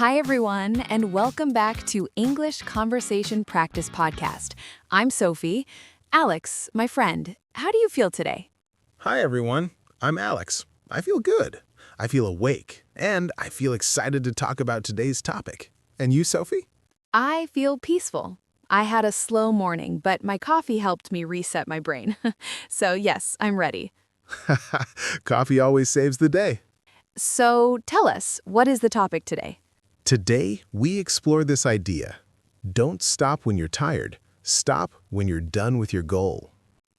Hi, everyone, and welcome back to English Conversation Practice Podcast. I'm Sophie. Alex, my friend, how do you feel today? Hi, everyone. I'm Alex. I feel good. I feel awake, and I feel excited to talk about today's topic. And you, Sophie? I feel peaceful. I had a slow morning, but my coffee helped me reset my brain. So yes, I'm ready. Coffee always saves the day. So tell us, what is the topic today? Today, we explore this idea. Don't stop when you're tired. Stop when you're done with your goal.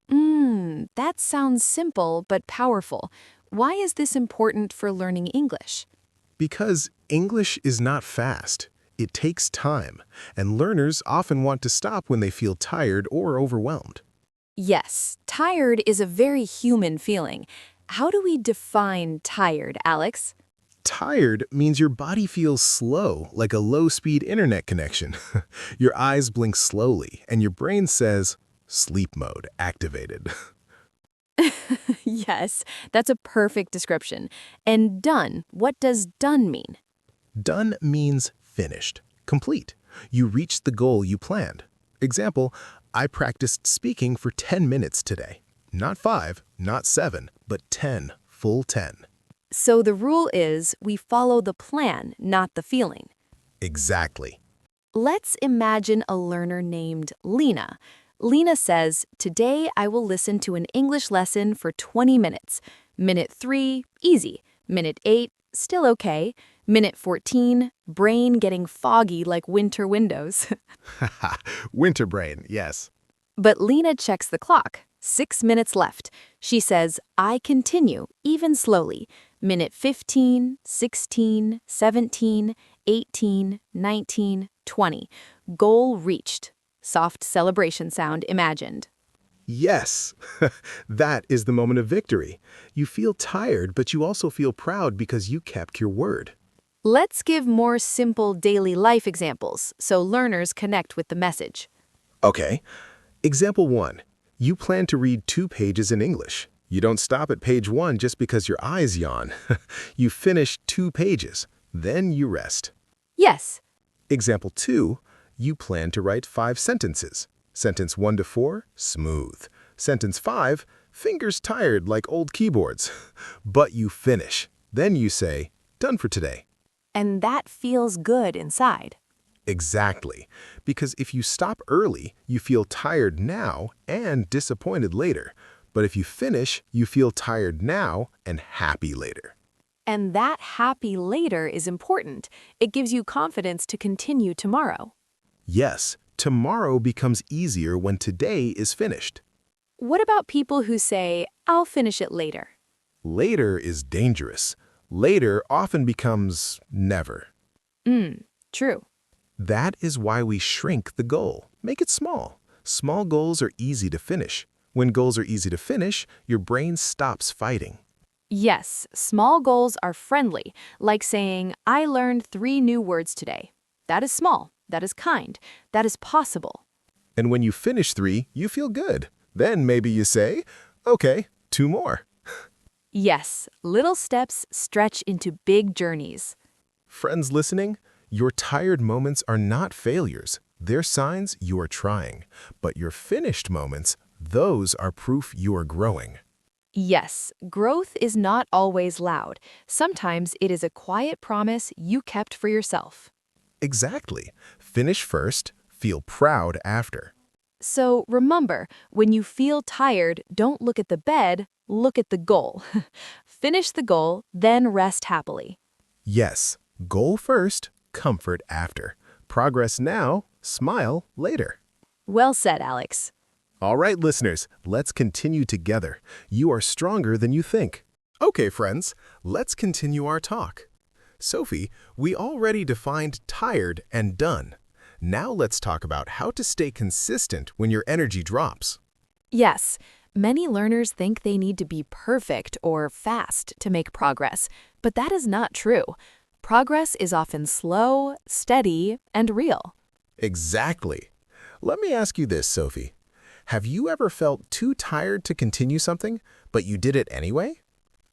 That sounds simple but powerful. Why is this important for learning English? Because English is not fast. It takes time, and learners often want to stop when they feel tired or overwhelmed. Yes, tired is a very human feeling. How do we define tired, Alex? Tired means your body feels slow, like a low-speed internet connection. Your eyes blink slowly, and your brain says, sleep mode activated. Yes, that's a perfect description. And done, what does done mean? Done means finished, complete. You reached the goal you planned. Example, I practiced speaking for 10 minutes today. Not 5, not 7, but 10, full 10. So the rule is we follow the plan, not the feeling. Exactly. Let's imagine a learner named Lena. Lena says, today I will listen to an English lesson for 20 minutes. Minute 3, easy. Minute 8, still okay. Minute 14, brain getting foggy like winter windows. Winter brain, yes. But Lena checks the clock. 6 minutes left. She says, I continue, even slowly. Minute 15, 16, 17, 18, 19, 20. Goal reached. Soft celebration sound imagined. Yes, that is the moment of victory. You feel tired, but you also feel proud because you kept your word. Let's give more simple daily life examples so learners connect with the message. Okay, example 1. You plan to read 2 pages in English. You don't stop at page 1 just because your eyes yawn. You finish 2 pages, then you rest. Yes. Example 2. You plan to write 5 sentences. Sentence 1 to 4, smooth. Sentence 5, fingers tired like old keyboards. But you finish. Then you say, done for today. And that feels good inside. Exactly. Because if you stop early, you feel tired now and disappointed later. But if you finish, you feel tired now and happy later. And that happy later is important. It gives you confidence to continue tomorrow. Yes, tomorrow becomes easier when today is finished. What about people who say, I'll finish it later? Later is dangerous. Later often becomes never. True. That is why we shrink the goal. Make it small. Small goals are easy to finish. When goals are easy to finish, your brain stops fighting. Yes, small goals are friendly, like saying, I learned 3 new words today. That is small. That is kind. That is possible. And when you finish 3, you feel good. Then maybe you say, okay, 2 more. Yes, little steps stretch into big journeys. Friends listening, your tired moments are not failures. They're signs you are trying. But your finished moments, those are proof you are growing. Yes, growth is not always loud. Sometimes it is a quiet promise you kept for yourself. Exactly. Finish first, feel proud after. So remember, when you feel tired, don't look at the bed, look at the goal. Finish the goal, then rest happily. Yes, goal first, comfort after. Progress now, smile later. Well said, Alex. All right, listeners, let's continue together. You are stronger than you think. Okay, friends, let's continue our talk. Sophie, we already defined tired and done. Now let's talk about how to stay consistent when your energy drops. Yes, many learners think they need to be perfect or fast to make progress, but that is not true. Progress is often slow, steady, and real. Exactly. Let me ask you this, Sophie. Have you ever felt too tired to continue something, but you did it anyway?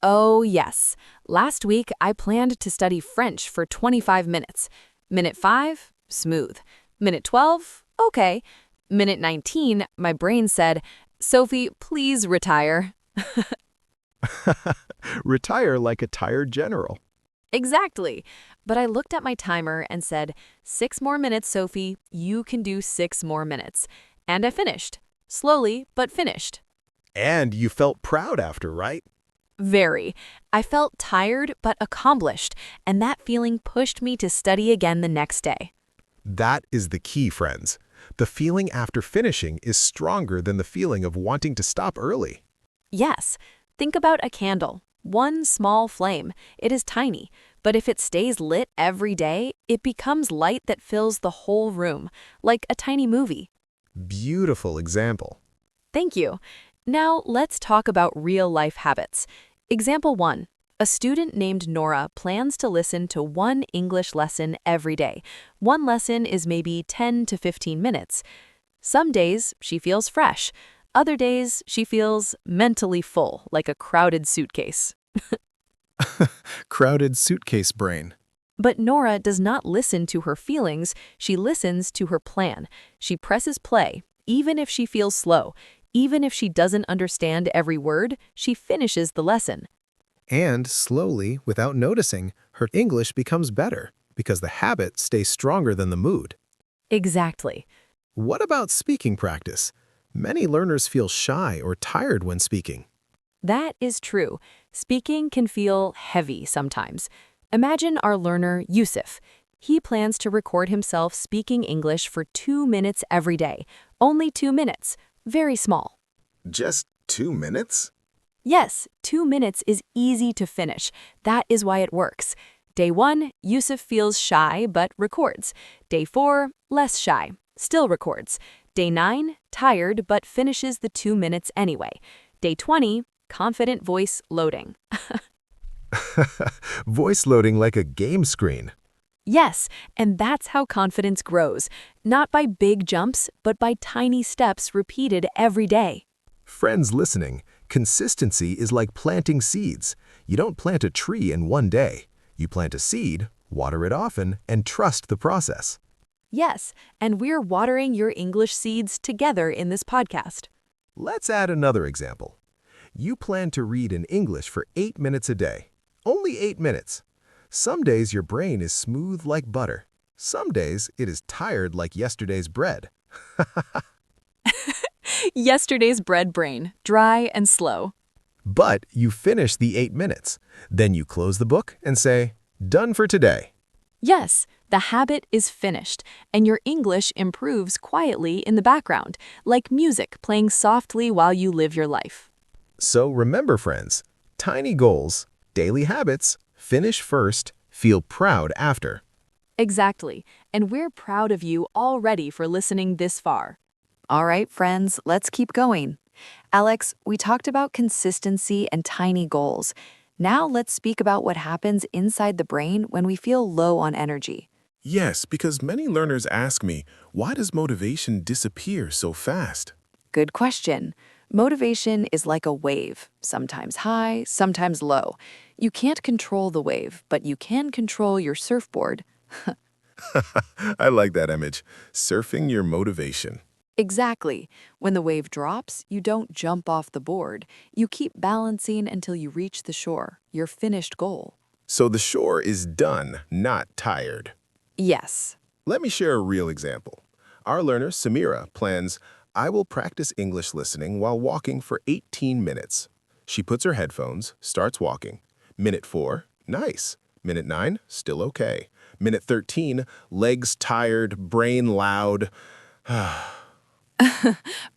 Oh, yes. Last week, I planned to study French for 25 minutes. Minute 5, smooth. Minute 12, okay. Minute 19, my brain said, Sophie, please retire. Retire like a tired general. Exactly. But I looked at my timer and said, 6 more minutes, Sophie. You can do 6 more minutes. And I finished. Slowly, but finished. And you felt proud after, right? Very. I felt tired but accomplished, and that feeling pushed me to study again the next day. That is the key, friends. The feeling after finishing is stronger than the feeling of wanting to stop early. Yes, think about a candle. One small flame. It is tiny, but if it stays lit every day, it becomes light that fills the whole room, like a tiny movie. Beautiful example. Thank you. Now let's talk about real-life habits. Example 1. A student named Nora plans to listen to one English lesson every day. One lesson is maybe 10 to 15 minutes. Some days she feels fresh. Other days she feels mentally full, like a crowded suitcase. Crowded suitcase brain. But Nora does not listen to her feelings, she listens to her plan. She presses play, even if she feels slow. Even if she doesn't understand every word, she finishes the lesson. And slowly, without noticing, her English becomes better because the habit stays stronger than the mood. Exactly. What about speaking practice? Many learners feel shy or tired when speaking. That is true. Speaking can feel heavy sometimes. Imagine our learner, Yusuf. He plans to record himself speaking English for 2 minutes every day. Only 2 minutes. Very small. Just 2 minutes? Yes, 2 minutes is easy to finish. That is why it works. Day 1, Yusuf feels shy but records. Day 4, less shy, still records. Day 9, tired but finishes the 2 minutes anyway. Day 20, confident voice loading. Voice loading like a game screen. Yes, and that's how confidence grows. Not by big jumps, but by tiny steps repeated every day. Friends listening, consistency is like planting seeds. You don't plant a tree in one day. You plant a seed, water it often, and trust the process. Yes, and we're watering your English seeds together in this podcast. Let's add another example. You plan to read in English for 8 minutes a day. Only 8 minutes. Some days your brain is smooth like butter. Some days it is tired like yesterday's bread. Yesterday's bread brain, dry and slow. But you finish the 8 minutes. Then you close the book and say, "Done for today." Yes, the habit is finished, and your English improves quietly in the background, like music playing softly while you live your life. So remember, friends, tiny goals, daily habits, finish first, feel proud after. Exactly, and we're proud of you already for listening this far. All right, friends, let's keep going. Alex, we talked about consistency and tiny goals. Now let's speak about what happens inside the brain when we feel low on energy. Yes, because many learners ask me, why does motivation disappear so fast? Good question. Motivation is like a wave, sometimes high, sometimes low. You can't control the wave, but you can control your surfboard. I like that image. Surfing your motivation. Exactly. When the wave drops, you don't jump off the board. You keep balancing until you reach the shore, your finished goal. So the shore is done, not tired. Yes. Let me share a real example. Our learner, Samira, plans, I will practice English listening while walking for 18 minutes. She puts her headphones, starts walking. Minute 4, nice. Minute 9, still okay. Minute 13, legs tired, brain loud.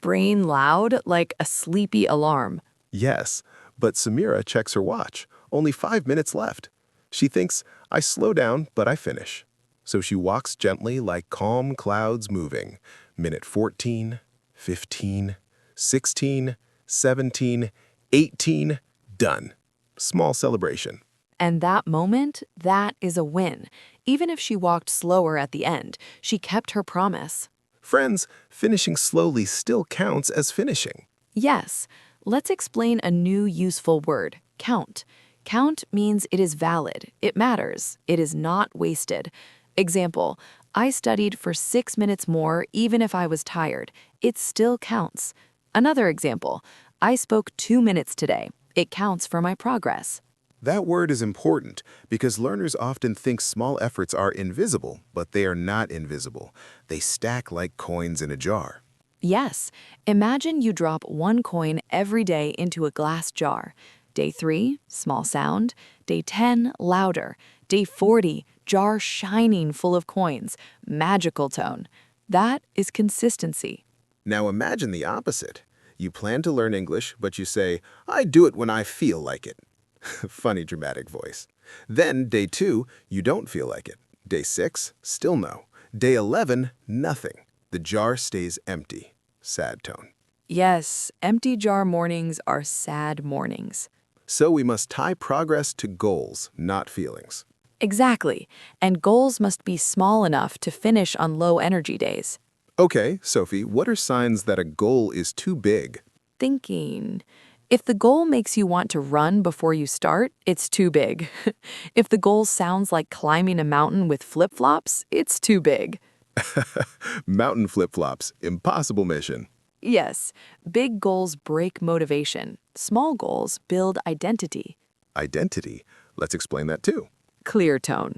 Brain loud like a sleepy alarm. Yes, but Samira checks her watch. Only 5 minutes left. She thinks, I slow down, but I finish. So she walks gently like calm clouds moving. Minute 14, 15, 16, 17, 18, done. Small celebration. And that moment, that is a win. Even if she walked slower at the end, she kept her promise. Friends, finishing slowly still counts as finishing. Yes, let's explain a new useful word, count. Count means it is valid, it matters, it is not wasted. Example, I studied for 6 minutes more even if I was tired. It still counts. Another example, I spoke 2 minutes today. It counts for my progress. That word is important because learners often think small efforts are invisible, but they are not invisible. They stack like coins in a jar. Yes, imagine you drop 1 coin every day into a glass jar. Day 3, small sound. Day 10, louder. Day 40, jar shining full of coins. Magical tone. That is consistency. Now imagine the opposite. You plan to learn English, but you say, I do it when I feel like it. Funny dramatic voice. Then, day 2, you don't feel like it. Day 6, still no. Day 11, nothing. The jar stays empty. Sad tone. Yes, empty jar mornings are sad mornings. So we must tie progress to goals, not feelings. Exactly, and goals must be small enough to finish on low energy days. Okay, Sophie, what are signs that a goal is too big? Thinking. If the goal makes you want to run before you start, it's too big. If the goal sounds like climbing a mountain with flip-flops, it's too big. Mountain flip-flops, impossible mission. Yes, big goals break motivation. Small goals build identity. Identity. Let's explain that too. Clear tone.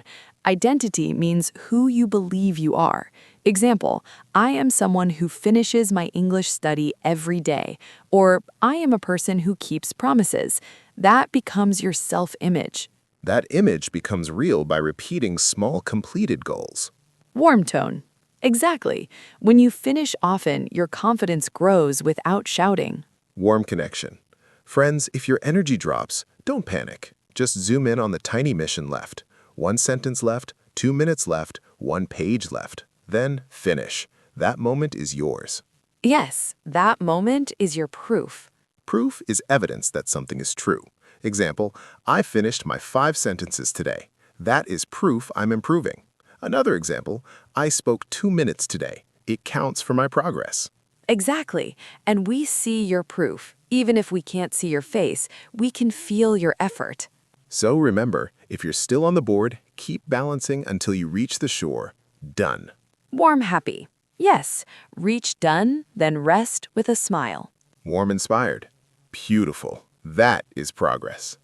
Identity means who you believe you are. Example, I am someone who finishes my English study every day, or I am a person who keeps promises. That becomes your self-image. That image becomes real by repeating small completed goals. Warm tone. Exactly. When you finish often, your confidence grows without shouting. Warm connection. Friends, if your energy drops, don't panic. Just zoom in on the tiny mission left. 1 sentence left, 2 minutes left, 1 page left. Then finish. That moment is yours. Yes, that moment is your proof. Proof is evidence that something is true. Example, I finished my 5 sentences today. That is proof I'm improving. Another example, I spoke 2 minutes today. It counts for my progress. Exactly. And we see your proof. Even if we can't see your face, we can feel your effort. So remember, if you're still on the board, keep balancing until you reach the shore. Done. Warm happy. Yes, reach done, then rest with a smile. Warm inspired. Beautiful. That is progress.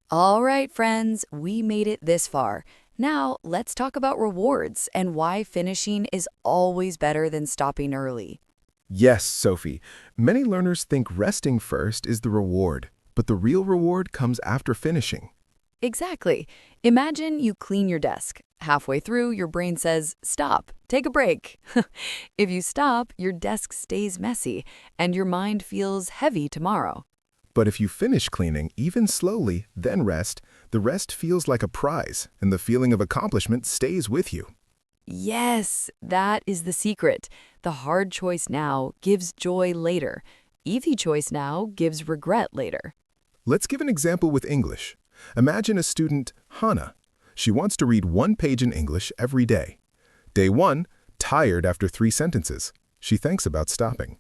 All right, friends, we made it this far. Now, let's talk about rewards and why finishing is always better than stopping early. Yes, Sophie. Many learners think resting first is the reward, but the real reward comes after finishing. Exactly. Imagine you clean your desk. Halfway through, your brain says, stop, take a break. If you stop, your desk stays messy, and your mind feels heavy tomorrow. But if you finish cleaning, even slowly, then rest, the rest feels like a prize, and the feeling of accomplishment stays with you. Yes, that is the secret. The hard choice now gives joy later. Easy choice now gives regret later. Let's give an example with English. Imagine a student, Hannah. She wants to read 1 page in English every day. Day 1, tired after 3 sentences. She thinks about stopping.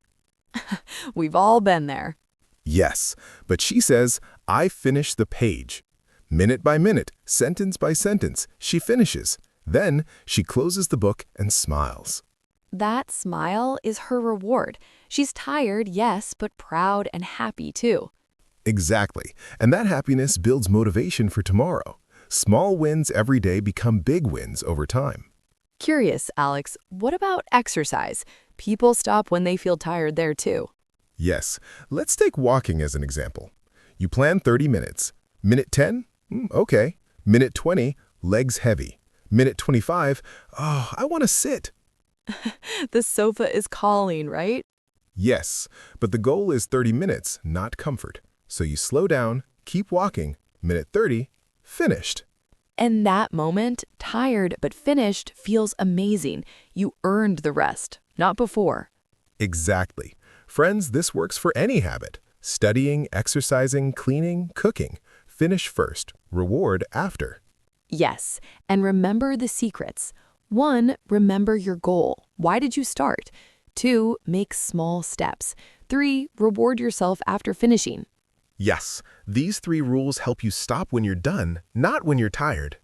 We've all been there. Yes, but she says, I finish the page. Minute by minute, sentence by sentence, she finishes. Then she closes the book and smiles. That smile is her reward. She's tired, yes, but proud and happy too. Exactly, and that happiness builds motivation for tomorrow. Small wins every day become big wins over time. Curious, Alex, what about exercise? People stop when they feel tired there too. Yes, let's take walking as an example. You plan 30 minutes. Minute 10? Okay. Minute 20, legs heavy. Minute 25, oh, I want to sit. The sofa is calling, right? Yes, but the goal is 30 minutes, not comfort. So you slow down, keep walking. Minute 30, finished. And that moment, tired but finished, feels amazing. You earned the rest, not before. Exactly. Friends, this works for any habit. Studying, exercising, cleaning, cooking. Finish first, reward after. Yes, and remember the secrets. 1, remember your goal. Why did you start? 2, make small steps. 3, reward yourself after finishing. Yes, these 3 rules help you stop when you're done, not when you're tired.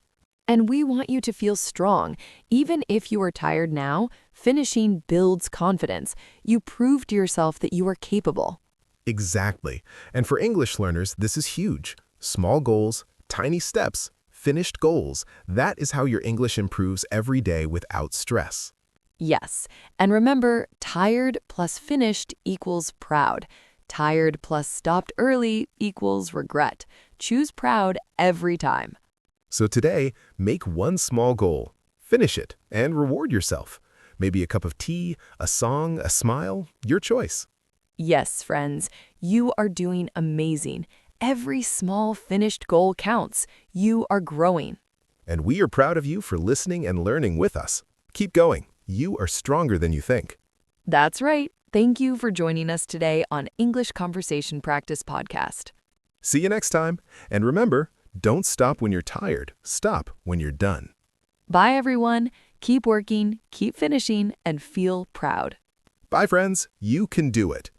And we want you to feel strong. Even if you are tired now, finishing builds confidence. You prove to yourself that you are capable. Exactly. And for English learners, this is huge. Small goals, tiny steps, finished goals. That is how your English improves every day without stress. Yes. And remember, tired plus finished equals proud. Tired plus stopped early equals regret. Choose proud every time. So today, make one small goal, finish it, and reward yourself. Maybe a cup of tea, a song, a smile, your choice. Yes, friends, you are doing amazing. Every small finished goal counts. You are growing. And we are proud of you for listening and learning with us. Keep going. You are stronger than you think. That's right. Thank you for joining us today on English Conversation Practice Podcast. See you next time. And remember, don't stop when you're tired. Stop when you're done. Bye, everyone. Keep working, keep finishing, and feel proud. Bye, friends. You can do it.